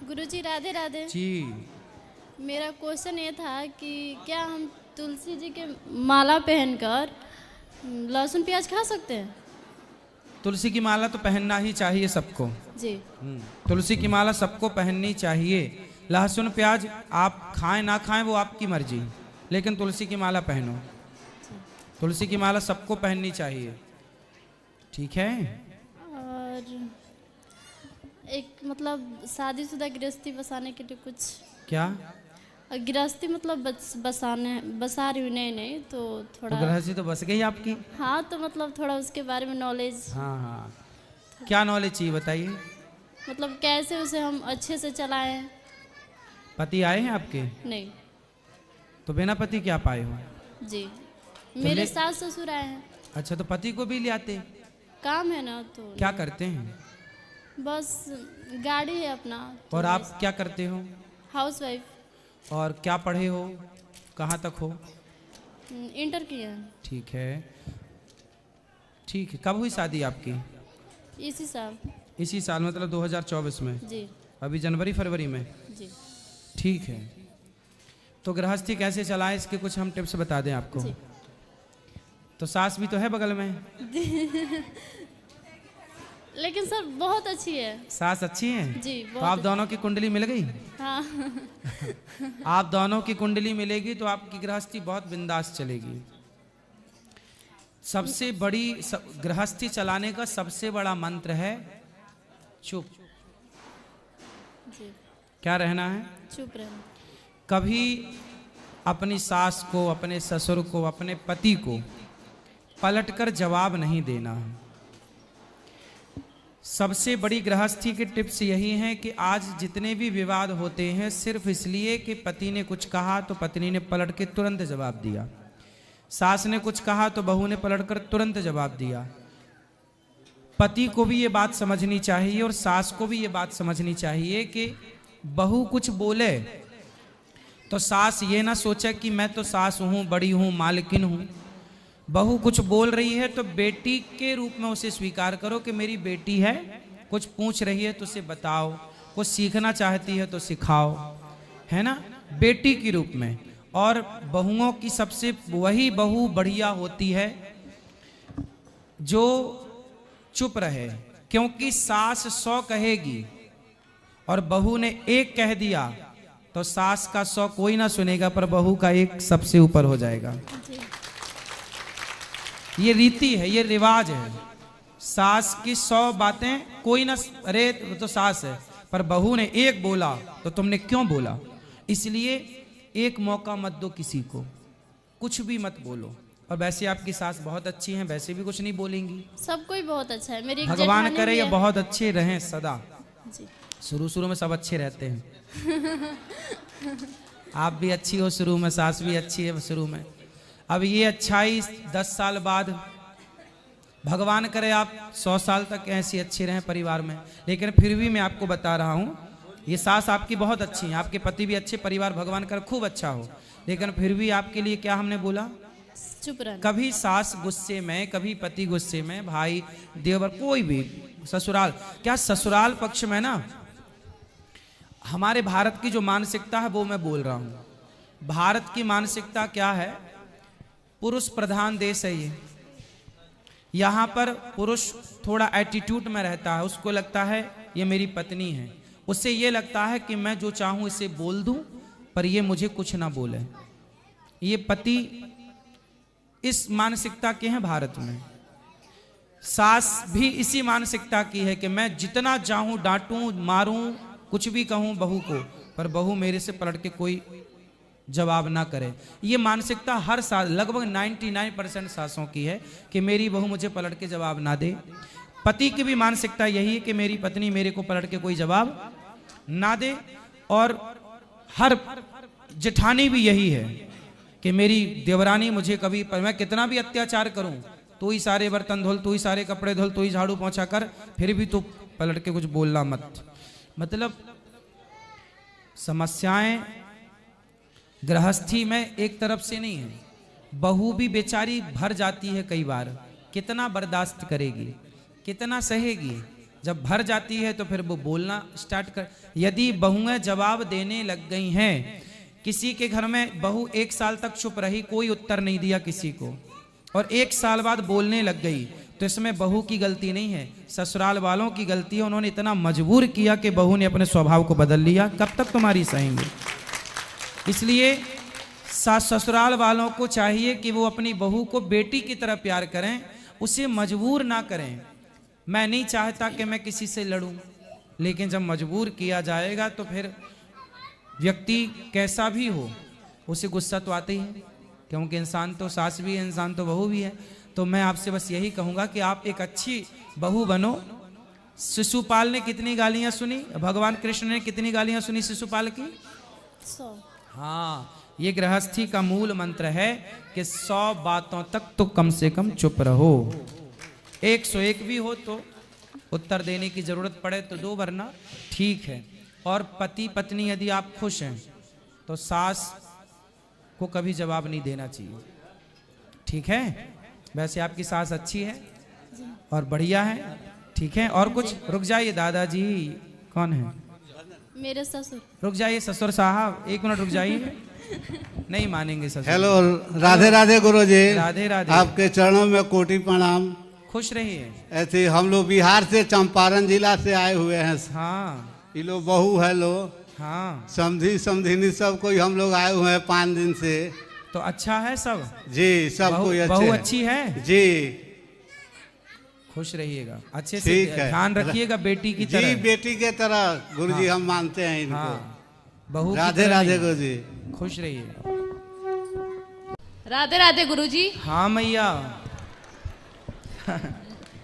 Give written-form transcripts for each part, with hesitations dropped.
गुरुजी राधे राधे जी। मेरा क्वेश्चन ये था कि क्या हम तुलसी जी के माला पहनकर लहसुन प्याज खा सकते हैं? तुलसी की माला तो पहनना ही चाहिए सबको। जी। तुलसी की माला सबको पहननी चाहिए। लहसुन प्याज आप खाएं ना खाएं वो आपकी मर्जी, लेकिन तुलसी की माला पहनो। तुलसी की माला सबको पहननी चाहिए, ठीक है। और एक मतलब शादीशुदा गृहस्थी बसाने के लिए कुछ क्या? गृहस्थी मतलब बसा रही हूँ, नहीं तो तो थोड़ा। गृहस्थी तो बस गई आपकी। हाँ तो मतलब थोड़ा उसके बारे में नॉलेज। हाँ हाँ, क्या नॉलेज चाहिए बताइए। मतलब कैसे उसे हम अच्छे से चलाएं। पति आए हैं आपके? नहीं। तो बिना पति क्या पाए हो? जी, मेरे सास ससुर आए हैं। अच्छा, तो पति को भी ले आते। काम है ना तो। क्या करते हैं? बस गाड़ी है अपना तो और आप क्या करते हो? House wife. और क्या पढ़े हो, कहाँ तक हो? इंटर किया है। ठीक है, ठीक है। कब हुई शादी आपकी? इसी साल। इसी साल मतलब 2024 में? जी। अभी जनवरी फरवरी में? जी। ठीक है। तो गृहस्थी कैसे चलाएं इसके कुछ हम टिप्स बता दें आपको। जी। तो सास भी तो है बगल में। लेकिन सर बहुत अच्छी है। सास अच्छी है जी, तो आप दोनों की कुंडली मिल गई। हाँ। आप दोनों की कुंडली मिलेगी तो आपकी गृहस्थी बहुत बिंदास चलेगी। सबसे बड़ी गृहस्थी चलाने का सबसे बड़ा मंत्र है चुप। जी। क्या रहना है? चुप रहना। कभी अपनी सास को, अपने ससुर को, अपने पति को पलटकर जवाब नहीं देना है। सबसे बड़ी गृहस्थी की टिप्स यही हैं कि आज जितने भी विवाद होते हैं सिर्फ इसलिए कि पति ने कुछ कहा तो पत्नी ने पलट के तुरंत जवाब दिया, सास ने कुछ कहा तो बहू ने पलटकर तुरंत जवाब दिया। पति को भी ये बात समझनी चाहिए और सास को भी ये बात समझनी चाहिए कि बहू कुछ बोले तो सास ये ना सोचे कि मैं तो सास हूँ, बड़ी हूँ, मालकिन हूँ। बहू कुछ बोल रही है तो बेटी के रूप में उसे स्वीकार करो कि मेरी बेटी है, कुछ पूछ रही है तो उसे बताओ, कुछ सीखना चाहती है तो सिखाओ, है ना, बेटी के रूप में। और बहुओं की सबसे वही बहू बढ़िया होती है जो चुप रहे, क्योंकि सास 100 कहेगी और बहू ने 1 कह दिया तो सास का 100 कोई ना सुनेगा पर बहू का 1 सबसे ऊपर हो जाएगा। ये रीति है, ये रिवाज है। सास की 100 बातें कोई ना, अरे तो सास है, पर बहू ने 1 बोला तो तुमने क्यों बोला। इसलिए 1 मौका मत दो किसी को, कुछ भी मत बोलो। और वैसे आपकी सास बहुत अच्छी हैं, वैसे भी कुछ नहीं बोलेंगी। सब कोई बहुत अच्छा है। मेरी भगवान करे ये बहुत अच्छे रहें सदा। जी। शुरू में सब अच्छे रहते हैं। आप भी अच्छी हो शुरू में, सास भी अच्छी है शुरू में। अब ये अच्छाई 10 साल बाद, भगवान करे आप 100 साल तक ऐसी अच्छी रहें परिवार में। लेकिन फिर भी मैं आपको बता रहा हूँ, ये सास आपकी बहुत अच्छी है, आपके पति भी अच्छे, परिवार भगवान करे खूब अच्छा हो। लेकिन फिर भी आपके लिए क्या हमने बोला, चुप रहना। कभी सास गुस्से में, कभी पति गुस्से में, भाई देवर कोई भी, ससुराल क्या, ससुराल पक्ष में ना हमारे भारत की जो मानसिकता है वो मैं बोल रहा हूँ। भारत की मानसिकता क्या है, पुरुष प्रधान देश है ये। यहाँ पर पुरुष थोड़ा एटीट्यूड में रहता है, उसको लगता है ये मेरी पत्नी है, उससे ये लगता है कि मैं जो चाहूँ इसे बोल दूँ पर ये मुझे कुछ ना बोले। ये पति इस मानसिकता के हैं भारत में। सास भी इसी मानसिकता की है कि मैं जितना चाहूँ डांटूं, मारूं, कुछ भी कहूँ बहू को, पर बहू मेरे से पलट के कोई जवाब ना करे। ये मानसिकता हर साल लगभग 99% सासों की है कि मेरी बहू मुझे पलट के जवाब ना दे। पति की भी मानसिकता यही है कि मेरी पत्नी मेरे को पलट के कोई जवाब ना दे। और हर जेठानी भी यही है कि मेरी देवरानी मुझे कभी, पर मैं कितना भी अत्याचार करूं, तू ही सारे बर्तन धुल, तू ही सारे कपड़े धुल, तू ही झाड़ू पोंछा कर, फिर भी तू पलट के कुछ बोलना मत। मतलब समस्याएं गृहस्थी में एक तरफ से नहीं है, बहू भी बेचारी भर जाती है कई बार। कितना बर्दाश्त करेगी, कितना सहेगी, जब भर जाती है तो फिर वो बोलना स्टार्ट कर। यदि बहुएं जवाब देने लग गई हैं, किसी के घर में बहू 1 साल तक चुप रही, कोई उत्तर नहीं दिया किसी को, और 1 साल बाद बोलने लग गई, तो इसमें बहू की गलती नहीं है, ससुराल वालों की गलती है। उन्होंने इतना मजबूर किया कि बहू ने अपने स्वभाव को बदल लिया। कब तक तुम्हारी सहेंगे? इसलिए सास ससुराल वालों को चाहिए कि वो अपनी बहू को बेटी की तरह प्यार करें, उसे मजबूर ना करें। मैं नहीं चाहता कि मैं किसी से लड़ूं, लेकिन जब मजबूर किया जाएगा तो फिर व्यक्ति कैसा भी हो उसे गुस्सा तो आते ही है, क्योंकि इंसान तो सास भी है, इंसान तो बहू भी है। तो मैं आपसे बस यही कहूँगा कि आप एक अच्छी बहू बनो। शिशुपाल ने कितनी गालियाँ सुनी, भगवान कृष्ण ने कितनी गालियाँ सुनी शिशुपाल की? 100। हाँ, ये गृहस्थी का मूल मंत्र है कि 100 बातों तक तो कम से कम चुप रहो। 101 भी हो तो उत्तर देने की जरूरत पड़े तो दो, वरना ठीक है। और पति पत्नी यदि आप खुश हैं तो सास को कभी जवाब नहीं देना चाहिए, ठीक है? वैसे आपकी सास अच्छी है और बढ़िया है, ठीक है? और कुछ? रुक जाइए दादाजी, कौन है? मेरे ससुर। रुक जाइए ससुर साहब, 1 मिनट रुक जाइए, नहीं मानेंगे ससुर। हेलो, राधे राधे गुरुजी। राधे राधे। आपके चरणों में कोटि प्रणाम। खुश रहिए। ऐसे हम लोग बिहार से चंपारण जिला से आए हुए हैं। हाँ ये लो बहू है लो, हाँ, समधी समधिनी सब कोई हम लोग आए हुए हैं 5 दिन से। तो अच्छा है सब? जी, सब कोई अच्छे बहू हैं। अच्छी है जी, खुश रहिएगा, अच्छे से ठीक है। ध्यान रखिएगा बेटी की जी, तरह। बेटी के तरह गुरुजी हम मानते हैं इनको। हाँ, बहू की राधे तरह राधे नहीं। गुरुजी। खुश रहिए। राधे राधे गुरुजी। हाँ मैया,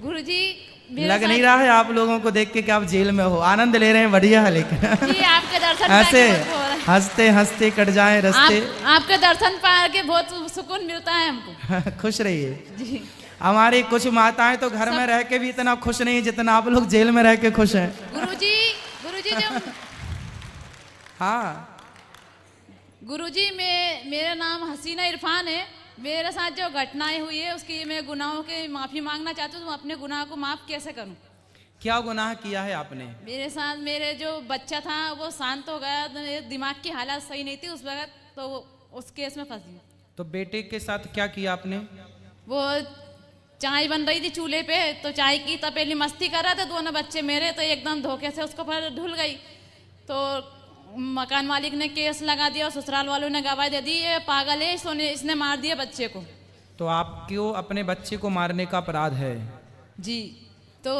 गुरुजी मेरे लग साथ- नहीं रहा है आप लोगों को देख के कि आप जेल में हो, आनंद ले रहे हैं, बढ़िया है। लेकिन जी आपके दर्शन ऐसे पाके बहुत- बहुत- हंसते हंसते कट जाए रस्ते। आपके दर्शन पाके बहुत सुकून मिलता है हमको। खुश रहिए। जी हमारी कुछ माताएं तो घर में रह के भी इतना खुश नहीं है जितना आप लोग जेल में रह के खुश हैं। गुरुजी, गुरुजी जब हाँ, गुरुजी मेरा नाम हसीना इरफान है। मेरे साथ जो घटनाएं हुई है उसकी मैं गुनाहों की माफी मांगना चाहती हूँ। तो अपने गुनाह को माफ कैसे करूँ? क्या गुनाह किया है आपने? मेरे साथ मेरे जो बच्चा था वो शांत हो गया, तो मेरे दिमाग की हालत सही नहीं थी उस वक्त, तो उस केस में फंस गई। तो बेटे के साथ क्या किया आपने? वो चाय बन रही थी चूल्हे पे, तो चाय की तपेली मस्ती कर रहे थे दोनों बच्चे मेरे, तो एकदम धोखे से उसको पर ढुल गई। तो मकान मालिक ने केस लगा दिया और ससुराल वालों ने गवाही दे दी, ये पागल है, इसने मार दिया बच्चे को। तो आपको अपने बच्चे को मारने का अपराध है? जी, तो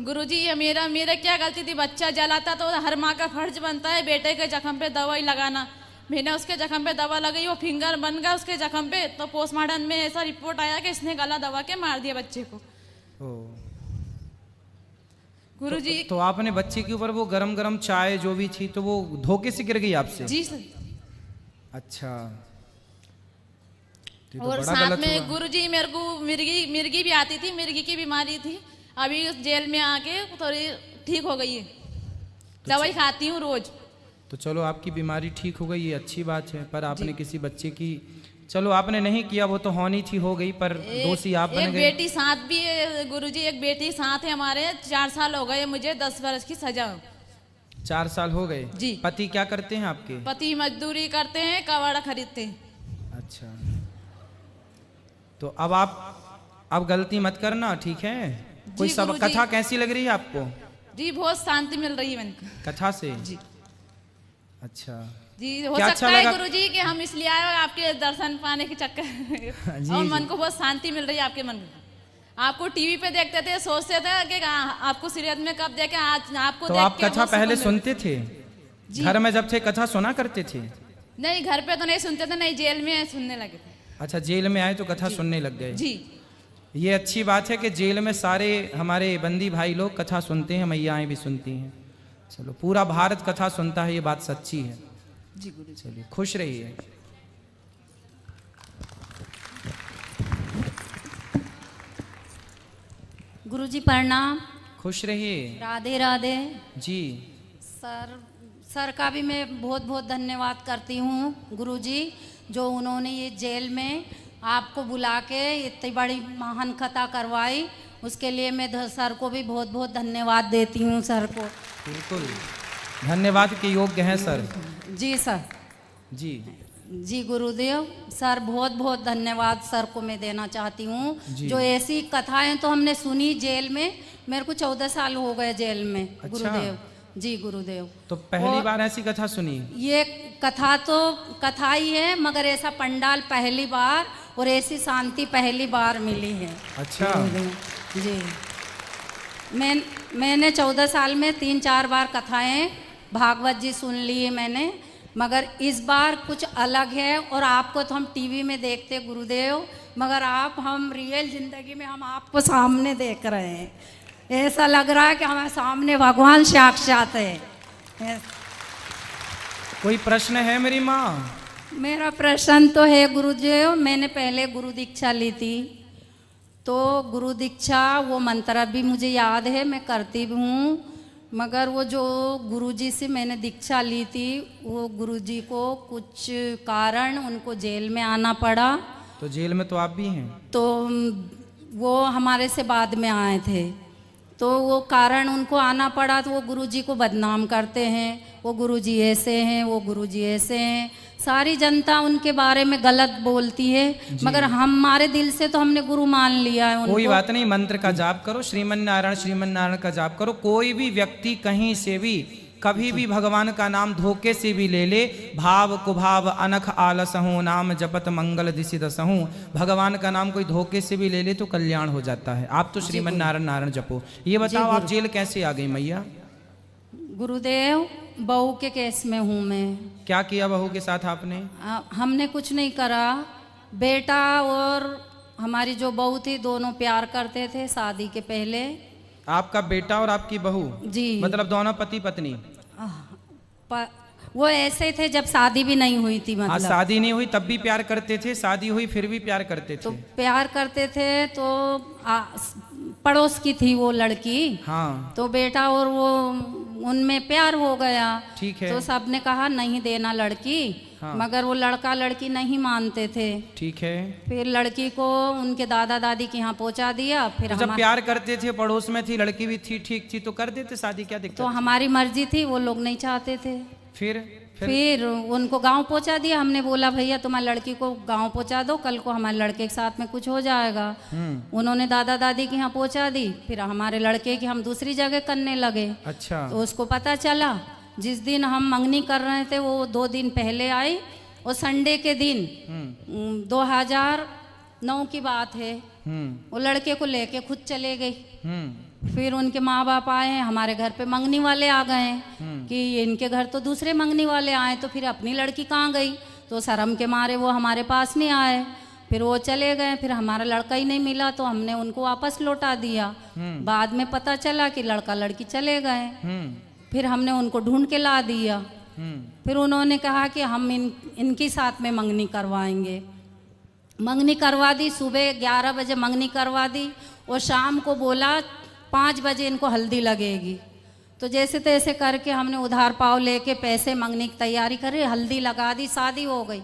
गुरुजी ये मेरा क्या गलती थी? बच्चा जलाता तो हर माँ का फर्ज बनता है बेटे के जख्म पे दवाई लगाना। मैंने उसके जख्म पे दवा लगाई, वो फिंगर बन गया उसके जख्म पे, तो पोस्टमार्टम में ऐसा रिपोर्ट आया कि इसने गला दबा के मार दिया बच्चे को। गुरुजी तो आपने बच्चे के ऊपर वो गरम गरम चाय जो भी थी तो वो धोखे से गिर गई आपसे? जी सर। अच्छा, ये तो और बड़ा साथ गलत में हुआ। गुरुजी मेरे को मिर्गी भी आती थी, मिर्गी की बीमारी थी। अभी उस जेल में आके थोड़ी ठीक हो गई है, दवाई खाती हूँ रोज। तो चलो आपकी बीमारी ठीक हो गई, ये अच्छी बात है। पर आपने किसी बच्चे की, चलो आपने नहीं किया, वो तो होनी थी हो गई, पर दोषी आप बन एक गए। बेटी साथ भी है गुरुजी, एक बेटी साथ है हमारे। 4 साल हो गए मुझे, 10 वर्ष की सजा। 4 साल हो गए? जी। पति क्या करते हैं आपके? पति मजदूरी करते हैं, कबाड़ा खरीदते हैं। अच्छा, तो अब गलती मत करना, ठीक है? कोई सब गुरुजी। कथा कैसी लग रही है आपको? जी बहुत शांति मिल रही है मन को। कथा से? जी अच्छा, जी, हो क्या सकता अच्छा है लगा? गुरुजी कि हम इसलिए आए हो आपके दर्शन पाने के चक्कर जी, और जी। मन को बहुत शांति मिल रही है आपके मन को। आपको टीवी पे देखते थे, सोचते थे कि आपको सीरियल में कब देखे, आज आपको तो देख आप के कथा बहुत पहले सुकून मिला। सुनते थे? जी। घर में जब थे कथा सुना करते थे? नहीं, घर पे तो नहीं सुनते थे, नहीं जेल में सुनने लगे थे। अच्छा, जेल में आए तो कथा सुनने लग गए। जी ये अच्छी बात है कि जेल में सारे हमारे बंदी भाई लोग कथा सुनते हैं, मैयाएं भी सुनती हैं। चलो, पूरा भारत कथा सुनता है, ये बात सच्ची है। जी गुरुजी। चलिए, खुश रहिए। गुरुजी प्रणाम। खुश रहिए। राधे राधे। जी, सर का भी मैं बहुत बहुत धन्यवाद करती हूँ गुरुजी, जो उन्होंने ये जेल में आपको बुला के इतनी बड़ी महान कथा करवाई। उसके लिए मैं सर को भी बहुत बहुत धन्यवाद देती हूँ सर को। बिल्कुल धन्यवाद के योग्य हैं सर। जी सर। जी जी गुरुदेव सर, बहुत बहुत धन्यवाद सर को मैं देना चाहती हूँ। जी। जो ऐसी कथाएं तो हमने सुनी जेल में, मेरे को 14 साल हो गए जेल में। अच्छा। गुरुदेव जी गुरुदेव। तो पहली बार ऐसी कथा सुनी? ये कथा तो कथा ही है, मगर ऐसा पंडाल पहली बार और ऐसी शांति पहली बार मिली है। अच्छा जी। मैंने 14 साल में 3-4 बार कथाएं भागवत जी सुन ली है मैंने, मगर इस बार कुछ अलग है। और आपको तो हम टीवी में देखते गुरुदेव, मगर आप हम रियल जिंदगी में हम आपको सामने देख रहे हैं। ऐसा लग रहा है कि हमारे सामने भगवान साक्षात है। कोई प्रश्न है मेरी माँ? मेरा प्रश्न तो है गुरुदेव, मैंने पहले गुरु दीक्षा ली थी, तो गुरु दीक्षा वो मंत्र भी मुझे याद है, मैं करती भी हूँ, मगर वो जो गुरुजी से मैंने दीक्षा ली थी वो गुरुजी को कुछ कारण उनको जेल में आना पड़ा। तो जेल में तो आप भी हैं? तो वो हमारे से बाद में आए थे, तो वो कारण उनको आना पड़ा, तो वो गुरुजी को बदनाम करते हैं, वो गुरुजी ऐसे हैं, वो गुरुजी ऐसे हैं, सारी जनता उनके बारे में गलत बोलती है, मगर हमारे दिल से तो हमने गुरु मान लिया है उनको। कोई बात नहीं, मंत्र का जाप करो, श्रीमन नारायण का जाप करो। कोई भी व्यक्ति कहीं से भी कभी भी भगवान का नाम धोखे से भी ले ले, भाव कुभाव अनख आलस हूँ, नाम जपत मंगल दिशि दसहूँ, भगवान का नाम कोई धोखे से भी ले ले तो कल्याण हो जाता है। आप तो श्रीमन नारायण जपो। ये बताओ आप जेल कैसे आ गई मैया? गुरुदेव बहू के केस में हूँ मैं। क्या किया बहू के साथ आपने? हमने कुछ नहीं करा, बेटा और हमारी जो बहू थी दोनों प्यार करते थे शादी के पहले। आपका बेटा और आपकी बहू? जी। मतलब दोनों पति पत्नी? वो ऐसे थे जब शादी भी नहीं हुई थी, मतलब शादी नहीं हुई तब भी प्यार करते थे, शादी हुई फिर भी प्यार करते थे? तो प्यार करते थे, तो पड़ोस की थी वो लड़की। हाँ। तो बेटा और वो उनमें प्यार हो गया। ठीक है। तो सबने कहा नहीं देना लड़की। हाँ। मगर वो लड़का लड़की नहीं मानते थे। ठीक है। फिर लड़की को उनके दादा दादी के यहाँ पहुँचा दिया। फिर तो जब प्यार करते थे, पड़ोस में थी, लड़की भी थी, ठीक थी, तो कर देते शादी, क्या दिक्कत? तो हमारी मर्जी थी, वो लोग नहीं चाहते थे। फिर उनको गांव पहुंचा दिया। हमने बोला भैया तुम्हारी लड़की को गांव पहुंचा दो, कल को हमारे लड़के के साथ में कुछ हो जाएगा। उन्होंने दादा दादी के यहाँ पहुंचा दी। फिर हमारे लड़के की हम दूसरी जगह करने लगे। अच्छा। तो उसको पता चला, जिस दिन हम मंगनी कर रहे थे वो 2 दिन पहले आई, और संडे के दिन 2009 की बात है, वो लड़के को लेके खुद चले गई। फिर उनके माँ बाप आए, हमारे घर पे मंगनी वाले आ गए कि इनके घर तो दूसरे मंगनी वाले आए, तो फिर अपनी लड़की कहाँ गई? तो शर्म के मारे वो हमारे पास नहीं आए। फिर वो चले गए। फिर हमारा लड़का ही नहीं मिला, तो हमने उनको वापस लौटा दिया। बाद में पता चला कि लड़का लड़की चले गए। फिर हमने उनको ढूंढ के ला दिया। फिर उन्होंने कहा कि हम इनके साथ में मंगनी करवाएंगे। मंगनी करवा दी, सुबह 11 बजे मंगनी करवा दी, और शाम को बोला 5 बजे इनको हल्दी लगेगी। तो जैसे तैसे करके हमने उधार पाव लेके पैसे मंगनी की तैयारी करी, हल्दी लगा दी, शादी हो गई।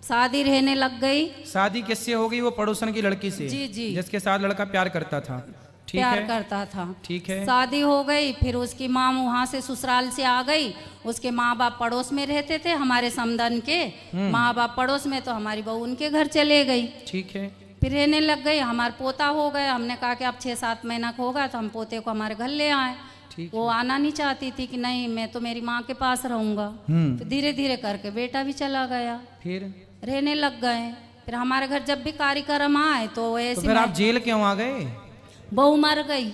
शादी रहने लग गई। शादी किससे हो गई? वो पड़ोसन की लड़की से? जी जी। जिसके साथ लड़का प्यार करता था? ठीक प्यार है। करता था। ठीक है। शादी हो गई। फिर उसकी माँ वहाँ से ससुराल से आ गई। उसके माँ बाप पड़ोस में रहते थे, हमारे समधन के माँ बाप पड़ोस में, तो हमारी बहू उनके घर चले गई। ठीक है। फिर रहने लग गई। हमारा पोता हो गया। हमने कहा कि अब 6-7 महीना का होगा तो हम पोते को हमारे घर ले आए। वो आना नहीं चाहती थी कि नहीं मैं तो मेरी माँ के पास रहूंगा। तो धीरे धीरे करके बेटा भी चला गया। फिर रहने लग गए। फिर हमारे घर जब भी कार्यक्रम आए तो ऐसे। तो फिर आप जेल क्यों आ गए? बहू मर गई।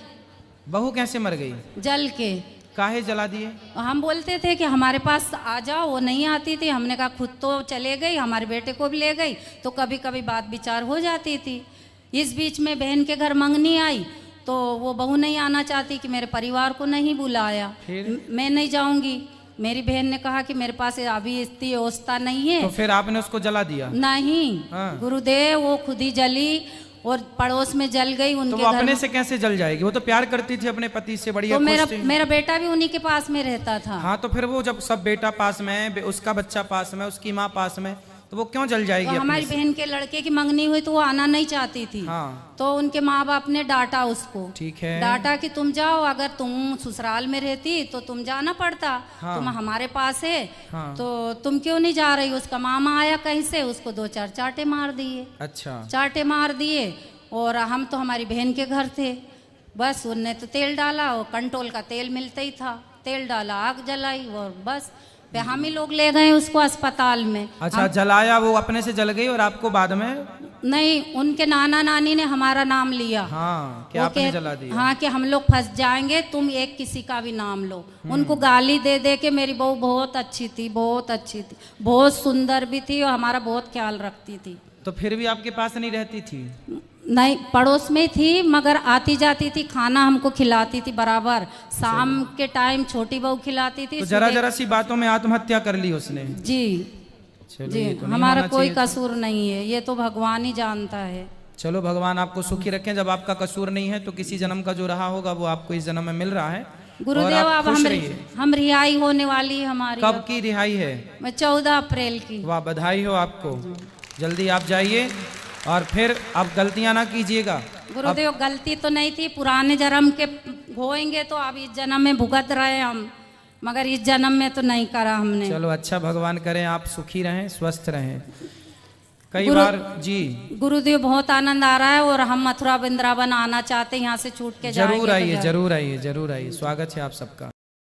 बहू कैसे मर गई? जल के। काहे जला दिए? हम बोलते थे कि हमारे पास आ जाओ, वो नहीं आती थी। हमने कहा खुद तो चले गई, हमारे बेटे को भी ले गई, तो कभी कभी बात विचार हो जाती थी। इस बीच में बहन के घर मंगनी आई, तो वो बहू नहीं आना चाहती कि मेरे परिवार को नहीं बुलाया। मैं नहीं जाऊंगी। मेरी बहन ने कहा कि मेरे पास अभी इतनी व्यवस्था नहीं है। तो फिर आपने उसको जला दिया? नहीं। गुरुदेव वो खुद ही जली और पड़ोस में जल गई। उनके तो वो अपने से कैसे जल जाएगी? वो तो प्यार करती थी अपने पति से, बढ़िया। तो मेरा बेटा भी उन्हीं के पास में रहता था। हाँ, तो फिर वो जब सब बेटा पास में है, उसका बच्चा पास में, उसकी माँ पास में, तो वो क्यों जल जाएगी? तो हमारी अपने से? बहन के लड़के की मंगनी हुई तो वो आना नहीं चाहती थी। हाँ तो उनके माँ बाप ने डांटा उसको। ठीक है। डांटा कि तुम जाओ, अगर तुम ससुराल में रहती तो तुम जाना पड़ता। हाँ। तुम हमारे पास है हाँ। तो तुम क्यों नहीं जा रही? उसका मामा आया कहीं से, उसको 2-4 चांटे मार दिए। अच्छा चांटे मार दिए। और हम तो हमारी बहन के घर थे, बस उनने तो तेल डाला, और कंट्रोल का तेल मिलता ही था, तेल डाला, आग जलाई और बस फिर हम ही लोग ले गए उसको अस्पताल में। अच्छा, जलाया वो अपने से जल गई और आपको बाद में? नहीं, उनके नाना नानी ने हमारा नाम लिया। हाँ, कि वो आपने कह- जला दिया। हाँ, कि हम लोग फंस जाएंगे, तुम एक किसी का भी नाम लो। उनको गाली दे दे के मेरी बहू बहुत अच्छी थी, बहुत अच्छी थी, बहुत सुंदर भी थी और हमारा बहुत ख्याल रखती थी। तो फिर भी आपके पास नहीं रहती थी? नहीं, पड़ोस में थी, मगर आती जाती थी, खाना हमको खिलाती थी बराबर। शाम के टाइम छोटी बहू खिलाती थी। तो जरा सुबह- जरा सी बातों में आत्महत्या कर ली उसने? जी चलो, जी, ये तो नहीं हमारा होना कोई चाहिए था। कसूर नहीं है, ये तो भगवान ही जानता है। चलो, भगवान आपको सुखी रखें। जब आपका कसूर नहीं है तो किसी जन्म का जो रहा होगा वो आपको इस जन्म में मिल रहा है। गुरुदेव, और आप अब खुश रहिए। हम रिहाई होने वाली है हमारी। कब की रिहाई है? मैं 14 अप्रैल की। वाह, बधाई हो आपको। जल्दी आप जाइए और फिर आप गलतियां ना कीजिएगा। गुरुदेव, गलती तो नहीं थी, पुराने जन्म के होएंगे तो अब इस जन्म में भुगत रहे हम, मगर इस जन्म में तो नहीं करा हमने। चलो, अच्छा, भगवान करें आप सुखी रहें, स्वस्थ रहें। कई गुरु- बार जी गुरुदेव, बहुत आनंद आ रहा है और हम मथुरा वृंदावन आना चाहते हैं, यहाँ से छूट के जाएंगे जरूर तो आइए, जरूर। जरूर आइए, जरूर आइए। स्वागत है आप सबका।